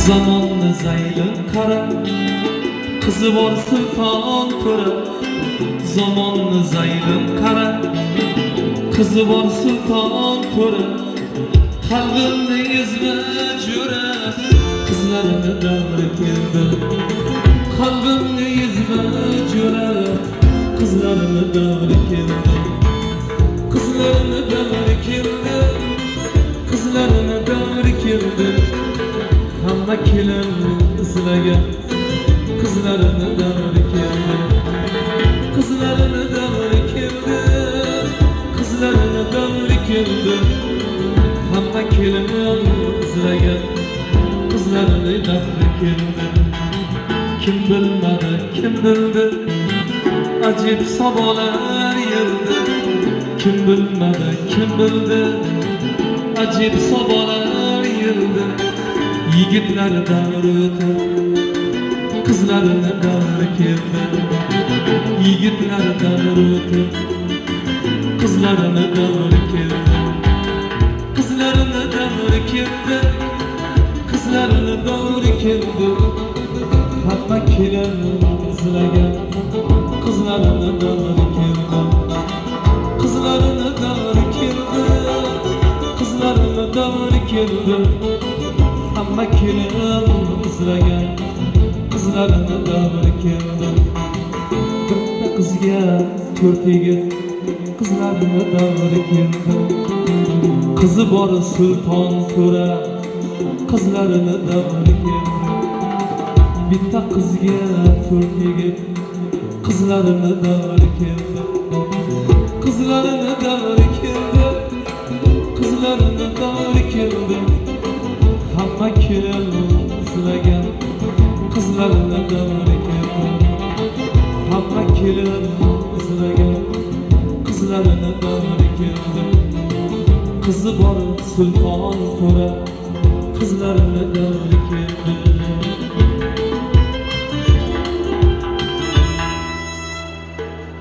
Zamonni zayli qara, qizi bor sulton to'ra. Zamonni zayli qara, qizi bor sulton to'ra. Qalbimni ezma jo'ra, qizlarini davri keldi. Qalbimni ezma jo'ra, qizlarini davri keldi. Qizlarini davri keldi, qizlarini davri keldi. Hamma kelin izlagan qizlarini davri keldi. Qizlarini davri keldi, qizlarini davri keldi. Hamma kelin izlagan qizlarini davri keldi. Kim bilmadi, kim bildi, ajib sabolar yerdi. Kim bilmadi, kim bildi, ajib sabolar yerdi. Yigitlar davri o'tib, qizlarini davri keldi. Yigitlar davri o'tib, qizlarini davri keldi. Qizlarini davri keldi, qizlarini davri keldi. Hamma kelin izlagan qizlarini davri keldi. Qizlarini davri keldi, qizlarini davri keldi. Hamma kelin izlagan qizlarini davri keldi. Bitta qizga 4 yigit qizlarini davri keldi. Qizi bor sulton to'ra, qizlarini davri keldi. Bitta qizga 4 yigit qizlarini davri keldi. Qizlarini davri keldi, qizlarini davri keldi. Hamma kelin izlagan qizlarini davri keldi. Hamma kelin izlagan qizlarini davri keldi. Qizi bor sulton to'ra, qizlarini davri keldi.